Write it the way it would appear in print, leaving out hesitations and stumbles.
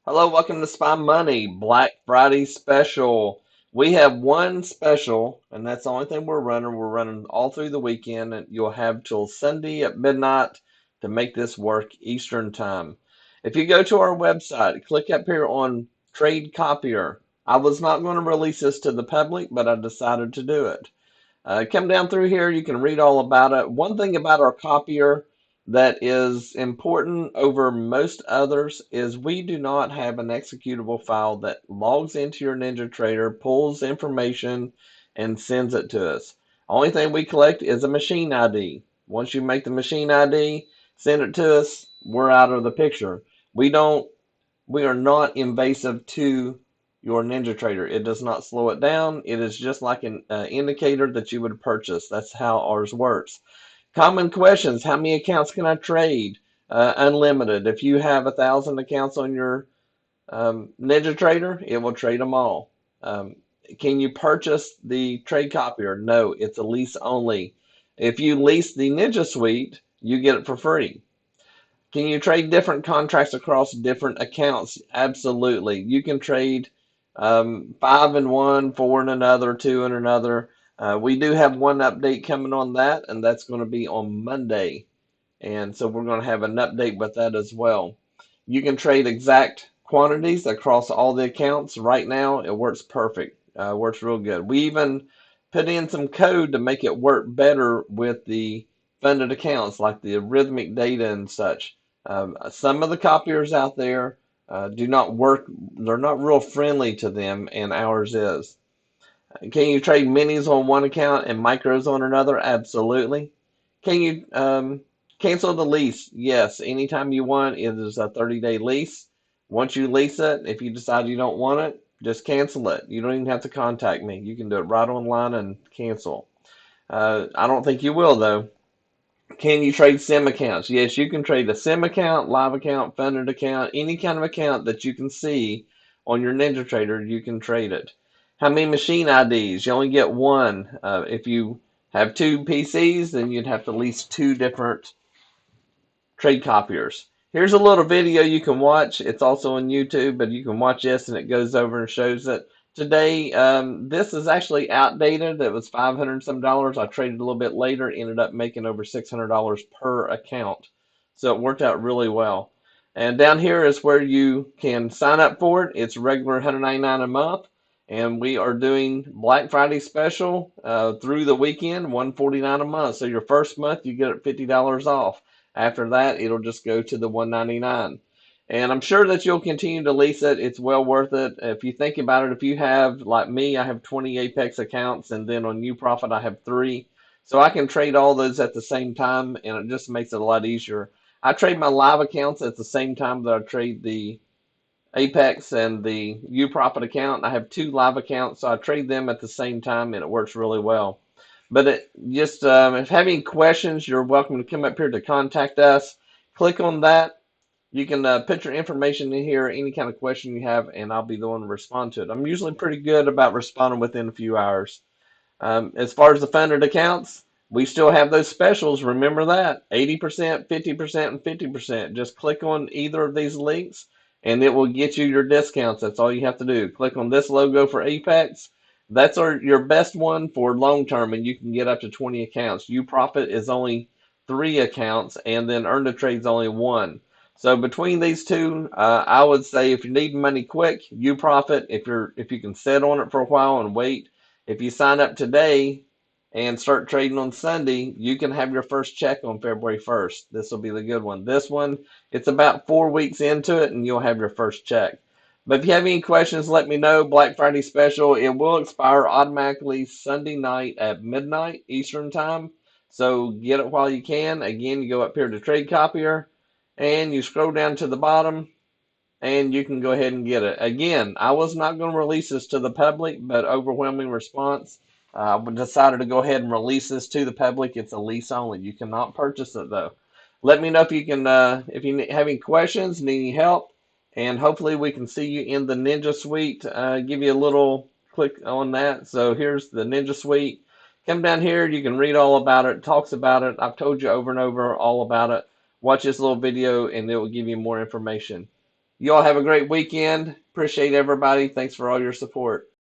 Hello, welcome to Spy Money Black Friday special. We have one special, and that's the only thing we're running. We're running all through the weekend, and you'll have till Sunday at midnight to make this work Eastern time. If you go to our website, click up here on Trade Copier. I was not going to release this to the public, but I decided to do it. Come down through here, you can read all about it. One thing about our copier that is important over most others is we do not have an executable file that logs into your NinjaTrader, pulls information, and sends it to us. Only thing we collect is a machine ID. Once you make the machine ID, send it to us, we're out of the picture. We don't we are not invasive to your NinjaTrader. It does not slow it down. It is just like an indicator that you would purchase. That's how ours works. Common questions: how many accounts can I trade? Unlimited. If you have 1,000 accounts on your NinjaTrader, it will trade them all. Can you purchase the trade copier? No, it's a lease only. If you lease the Ninja Suite, you get it for free. Can you trade different contracts across different accounts? Absolutely. You can trade five in one, four in another, two in another. We do have one update coming on that, and that's going to be on Monday. And so we're going to have an update with that as well. You can trade exact quantities across all the accounts. Right now, it works perfect. Works real good. We even put in some code to make it work better with the funded accounts, like the arithmetic data and such. Some of the copiers out there do not work. They're not real friendly to them, and ours is. Can you trade minis on one account and micros on another? Absolutely. Can you cancel the lease? Yes, anytime you want. It is a 30-day lease. Once you lease it, if you decide you don't want it, just cancel it. You don't even have to contact me. You can do it right online and cancel. I don't think you will, though. Can you trade SIM accounts? Yes, you can trade a SIM account, live account, funded account, any kind of account that you can see on your NinjaTrader, you can trade it. How many machine IDs? You only get one. If you have two PCs, then you'd have to lease two different trade copiers. Here's a little video you can watch. It's also on YouTube, but you can watch this and it goes over and shows it. Today, this is actually outdated. It was 500 some dollars. I traded a little bit later, ended up making over $600 per account. So it worked out really well. And down here is where you can sign up for it. It's regular $199 a month. And we are doing Black Friday special through the weekend, $149 a month. So your first month, you get it $50 off. After that, it'll just go to the $199. And I'm sure that you'll continue to lease it. It's well worth it. If you think about it, if you have, like me, I have 20 Apex accounts, and then on UProfit, I have three. So I can trade all those at the same time, and it just makes it a lot easier. I trade my live accounts at the same time that I trade the Apex and the UProfit account. I have two live accounts, so I trade them at the same time, and it works really well. But just if you have any questions, you're welcome to come up here to contact us. Click on that. You can put your information in here, any kind of question you have, and I'll be the one to respond to it. I'm usually pretty good about responding within a few hours. As far as the funded accounts, we still have those specials. Remember that 80%, 50%, and 50%. Just click on either of these links and it will get you your discounts. That's all you have to do. Click on this logo for Apex. That's your best one for long term, and you can get up to 20 accounts. UProfit is only 3 accounts, and then Earn to Trade is only one. So between these two, I would say if you need money quick, UProfit. If you can sit on it for a while and wait, if you sign up today and start trading on Sunday, you can have your first check on February 1st. This will be the good one. This one, it's about 4 weeks into it, and you'll have your first check. But if you have any questions, let me know. Black Friday special, it will expire automatically Sunday night at midnight Eastern time. So get it while you can. Again, you go up here to Trade Copier, and you scroll down to the bottom, and you can go ahead and get it. Again, I was not going to release this to the public, but overwhelming response. I decided to go ahead and release this to the public. It's a lease only. You cannot purchase it though. Let me know if you can, if you have any questions, need any help, and hopefully we can see you in the Ninja Suite. Give you a little click on that. So here's the Ninja Suite. Come down here. You can read all about it. Talks about it. I've told you over and over all about it. Watch this little video, and it will give you more information. You all have a great weekend. Appreciate everybody. Thanks for all your support.